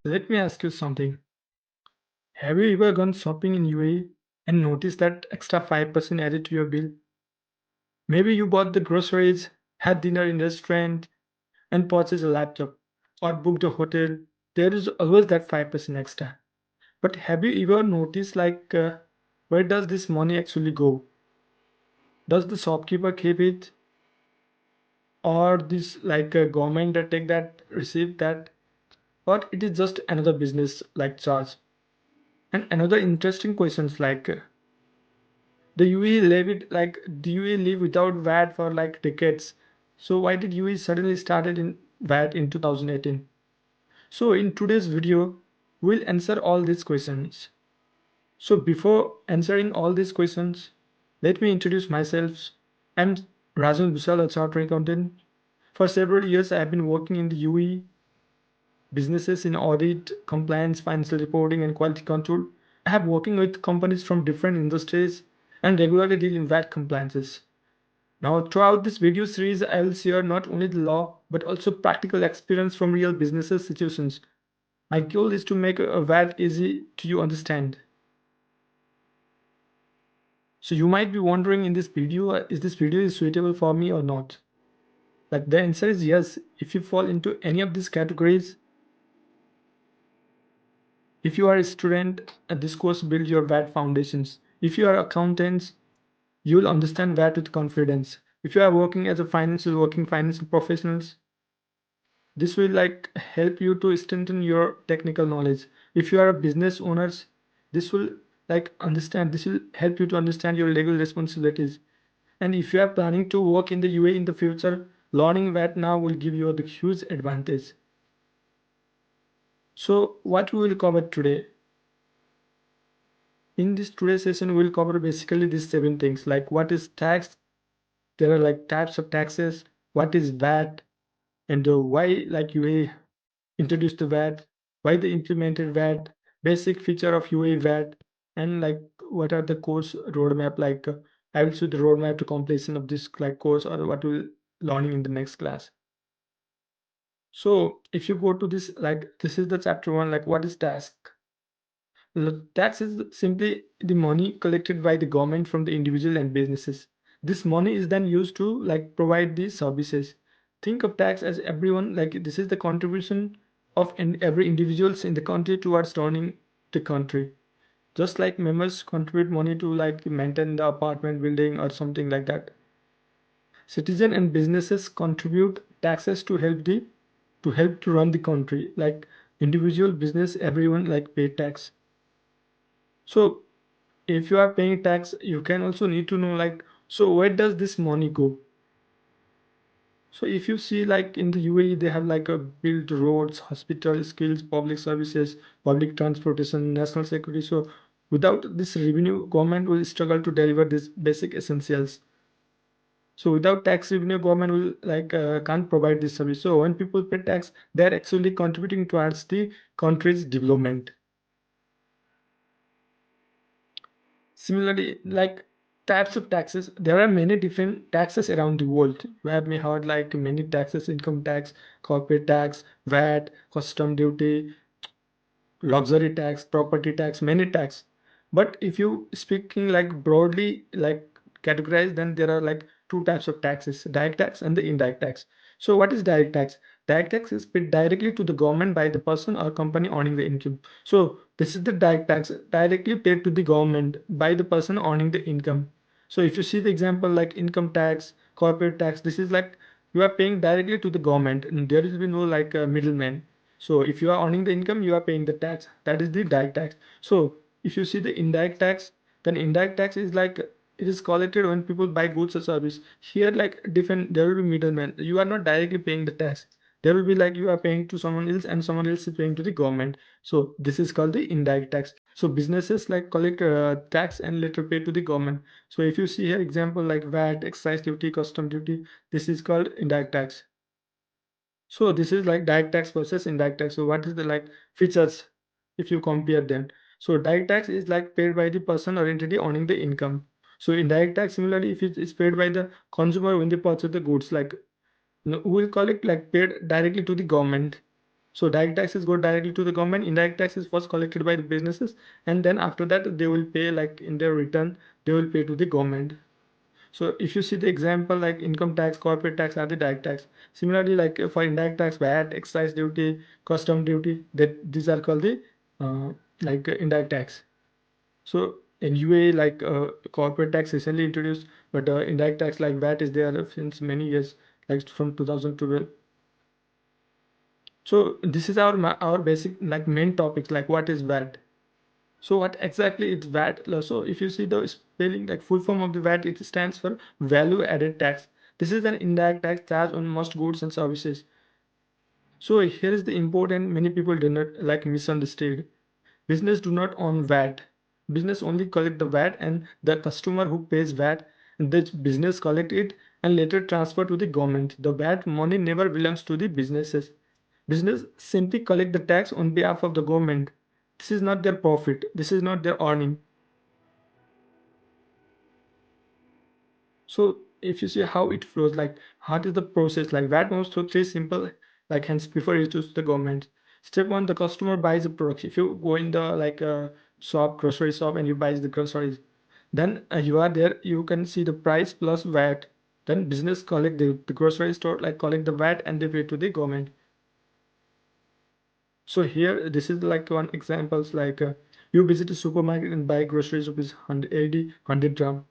Let me ask you something. Have you ever gone shopping in UAE and noticed that extra 5% added to your bill? Maybe you bought the groceries, had dinner in a restaurant, and purchased a laptop or booked a hotel. There is always that 5% extra. But have you ever noticed where does this money actually go? Does the shopkeeper keep it, or this a government that take that receive that, or it is just another business like charge? And another interesting questions the UAE the UAE live without VAT for like decades. So why did UAE suddenly started in VAT in 2018? So in today's video, we'll answer all these questions. So before answering all these questions, let me introduce myself. I'm Rajul Vishal, a chartered accountant. For several years, I have been working in the UAE businesses in audit, compliance, financial reporting, and quality control. I have working with companies from different industries and regularly deal in VAT compliances. Now, throughout this video series, I will share not only the law but also practical experience from real businesses situations. My goal is to make a VAT easy to you understand. So you might be wondering in this video, is this video is suitable for me or not? Like the answer is yes. If you fall into any of these categories, if you are a student, this course builds your VAT foundations. If you are accountants, you will understand VAT with confidence. If you are working as a working financial professionals, this will help you to strengthen your technical knowledge. If you are a business owners, this will this will help you to understand your legal responsibilities. And if you are planning to work in the UAE in the future, learning VAT now will give you a huge advantage. So what we will cover today? In this today's session, we'll cover basically these 7 things, like what is tax, there are like types of taxes, what is VAT, and why UAE introduced the VAT, why they implemented VAT, basic feature of UAE VAT, and what are the course roadmap. I will show the roadmap to completion of this course or what we'll learning in the next class. So if you go to this, this is the chapter 1, what is tax? Tax is simply the money collected by the government from the individual and businesses. This money is then used to provide these services. Think of tax as everyone, this is the contribution of every individuals in the country towards running the country. Just like members contribute money to maintain the apartment building or something like that. Citizen and businesses contribute taxes to help to run the country. Like individual business, everyone pay tax. So if you are paying tax, you can also need to know so where does this money go? So if you see in the UAE, they have a built roads, hospital, skills, public services, public transportation, national security. So without this revenue, government will struggle to deliver these basic essentials. So without tax revenue, government will can't provide this service. So when people pay tax, they're actually contributing towards the country's development. Similarly, types of taxes, there are many different taxes around the world. We have heard many taxes: income tax, corporate tax, VAT, custom duty, luxury tax, property tax, many tax. But if you speaking broadly, categorized, then there are two types of taxes: direct tax and the indirect tax. So what is direct tax? Direct tax is paid directly to the government by the person or company earning the income. So this is the direct tax directly paid to the government by the person earning the income. So if you see the example income tax, corporate tax, this is you are paying directly to the government and there will be no middleman. So if you are earning the income, you are paying the tax. That is the direct tax. So if you see the indirect tax, then indirect tax is it is collected when people buy goods or service. Here different, there will be middlemen. You are not directly paying the tax. There will be you are paying to someone else and someone else is paying to the government. So this is called the indirect tax. So businesses collect tax and later pay to the government. So if you see here example VAT, excise duty, custom duty, this is called indirect tax. So this is direct tax versus indirect tax. So what is the features if you compare them? So direct tax is paid by the person or entity owning the income. So indirect tax similarly if it is paid by the consumer when they purchase the goods, we will call it paid directly to the government. So direct taxes go directly to the government. Indirect taxes first collected by the businesses, and then after that they will pay like in their return they will pay to the government. So if you see the example like income tax, corporate tax are the direct tax. Similarly, like for indirect tax, VAT, excise duty, custom duty, that these are called the indirect tax. So in UAE, like corporate tax recently introduced, but indirect tax like VAT is there since many years, like from 2012. So this is our basic like main topics like what is VAT. So what exactly is VAT? So if you see the spelling like full form of the VAT, it stands for value added tax. This is an indirect tax charged on most goods and services. So here is the important many people do not like misunderstood. Business do not own VAT. Business only collect the VAT and the customer who pays VAT, and the business collect it and later transfer to the government. The VAT money never belongs to the businesses. Business simply collect the tax on behalf of the government. This is not their profit. This is not their earning. So if you see how it flows, like how is the process, like VAT moves through three simple like hands before it goes to the government. Step one, the customer buys the product. If you go in the like shop, grocery shop, and you buy the groceries, then you are there. You can see the price plus VAT. Then business collect the grocery store like collect the VAT and they pay to the government. So here this is like one examples like you visit a supermarket and buy groceries rupees 180 100 gram.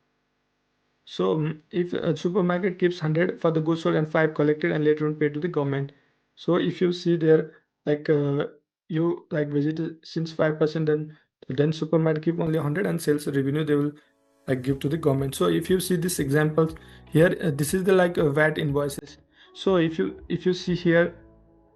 So if a supermarket keeps 100 for the goods sold and 5 collected and later on paid to the government. So if you see there like you like visit since 5% then supermarket keep only 100 and sales revenue they will like give to the government. So if you see this examples here this is the like VAT invoices. So if you see here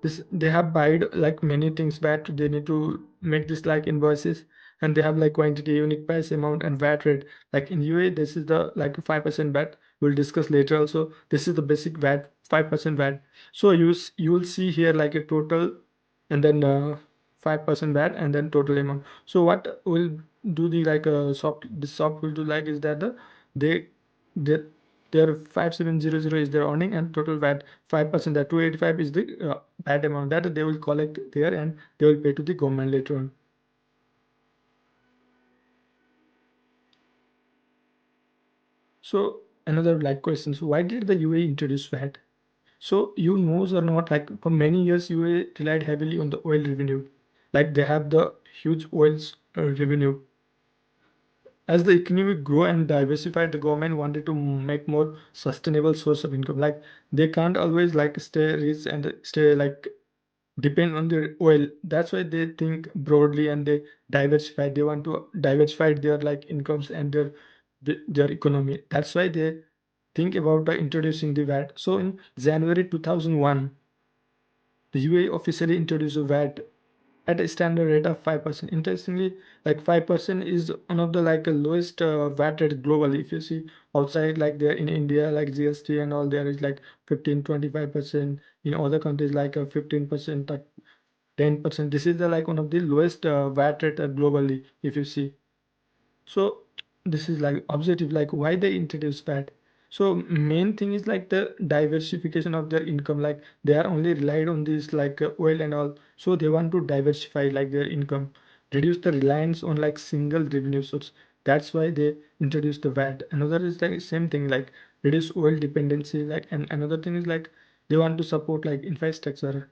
this they have buyed like many things VAT they need to make this like invoices, and they have like quantity, unit price, amount, and VAT rate. Like in UA this is the like 5% VAT, we'll discuss later also. This is the basic VAT, 5% VAT. So you will see here like a total and then 5% VAT and then total amount. So what will do the like soft this soft will do like is that they they their 5700 is their earning and total VAT 5%, that 285 is the VAT amount that they will collect there and they will pay to the government later on. So another like questions, why did the UAE introduce VAT? So you knows or not, like for many years UAE relied heavily on the oil revenue. Like they have the huge oils revenue. As the economy grew and diversified, the government wanted to make more sustainable source of income. Like they can't always like stay rich and stay like depend on their oil. That's why they think broadly and they diversify. They want to diversify their like incomes and their economy. That's why they think about introducing the VAT. So in January 2001, the UAE officially introduced a VAT at a standard rate of 5%. Interestingly, like 5% is one of the like lowest VAT rate globally. If you see outside, like there in India, like GST and all, there is like 15, 25%. In other countries, like 15%, 10%. This is the like one of the lowest VAT rate globally. If you see, so this is like objective, like why they introduce VAT. So main thing is like the diversification of their income. Like they are only relied on this like oil and all. So they want to diversify like their income, reduce the reliance on like single revenue source. That's why they introduce the VAT. Another is like same thing like reduce oil dependency. Like and another thing is like they want to support like infrastructure.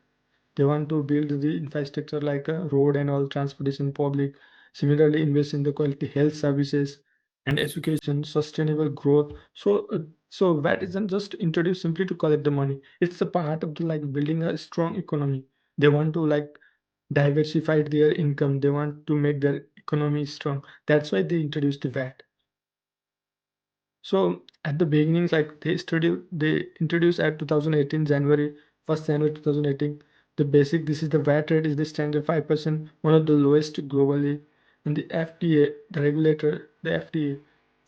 They want to build the infrastructure like a road and all transportation public. Similarly, invest in the quality health services and education, sustainable growth. So VAT isn't just introduced simply to collect the money. It's a part of the like building a strong economy. They want to like diversify their income. They want to make their economy strong. That's why they introduced the VAT. So at the beginnings, like they introduced at 2018 January 1st January 2018. The basic this is the VAT rate is the standard 5%, one of the lowest globally. And the FTA, the regulator, the FTA,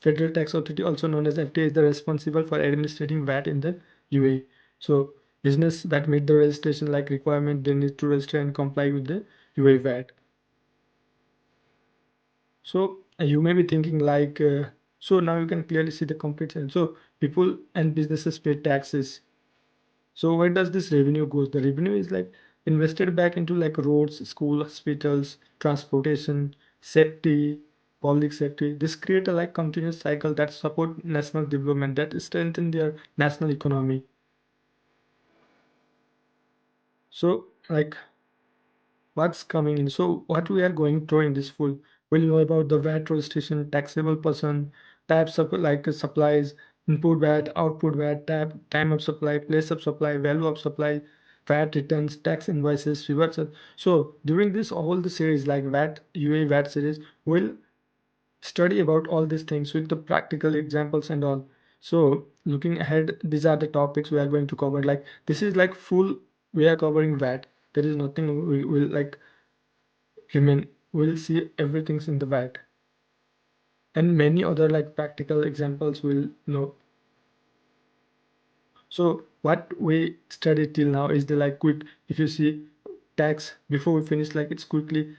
Federal Tax Authority, also known as FTA, is the responsible for administrating VAT in the UAE. So business that meet the registration like requirement, they need to register and comply with the UAE VAT. So you may be thinking like, so now you can clearly see the comparison. So people and businesses pay taxes. So where does this revenue goes? The revenue is like invested back into like roads, school, hospitals, transportation, safety, public safety. This create a like continuous cycle that support national development, that strengthen their national economy. So like what's coming in. So what we are going through in this full, we'll know about the VAT registration, taxable person, types of like supplies, input VAT, output VAT, time of supply, place of supply, value of supply, VAT returns, tax invoices, reverse. So during this all the series like VAT, UAE VAT series, we'll study about all these things with the practical examples and all. So looking ahead, these are the topics we are going to cover. Like this is like full, we are covering VAT. There is nothing we will like remain. We'll see everything's in the VAT, and many other like practical examples will know. So what we studied till now is the like quick, if you see tax before we finish, like it's quickly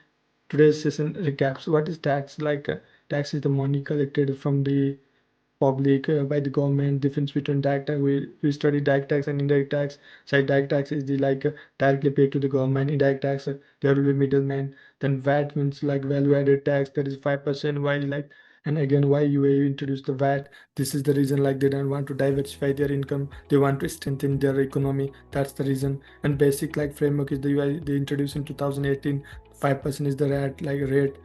today's session recaps. What is tax? Like tax is the money collected from the public by the government. Difference between direct tax, we study direct tax and indirect tax. So direct tax is the like directly paid to the government. Indirect tax, there will be middlemen. Then VAT means like value added tax, that is 5%. Why like, and again why UAE introduced the VAT? This is the reason, like they don't want to diversify their income, they want to strengthen their economy, that's the reason. And basic like framework is the UI they introduced in 2018. 5% is the rate.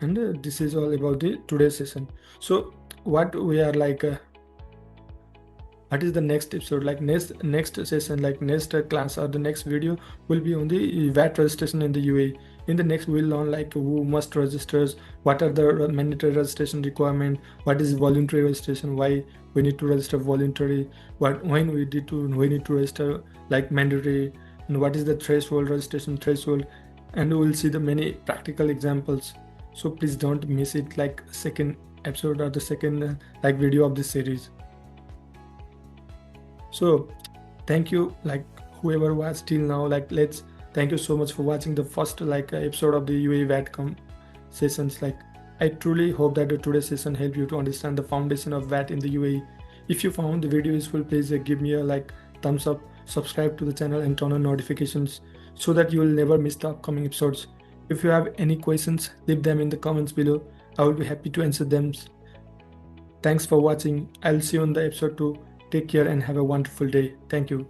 And this is all about the today's session. So what we are like what is the next episode, like next session, like next class or the next video will be on the VAT registration in the UAE. In the next we'll learn like who must registers, what are the mandatory registration requirement, what is voluntary registration, why we need to register voluntary, what when we need to register like mandatory, and what is the threshold, registration threshold. And we'll see the many practical examples. So please don't miss it, like second episode or the second like video of this series. So thank you, like whoever was till now, like let's thank you so much for watching the first like episode of the UAE VAT sessions. Like I truly hope that the today's session helped you to understand the foundation of VAT in the UAE. If you found the video useful, please give me a like, thumbs up, subscribe to the channel and turn on notifications so that you will never miss the upcoming episodes. If you have any questions, leave them in the comments below. I will be happy to answer them. Thanks for watching. I'll see you on the episode 2. Take care and have a wonderful day. Thank you.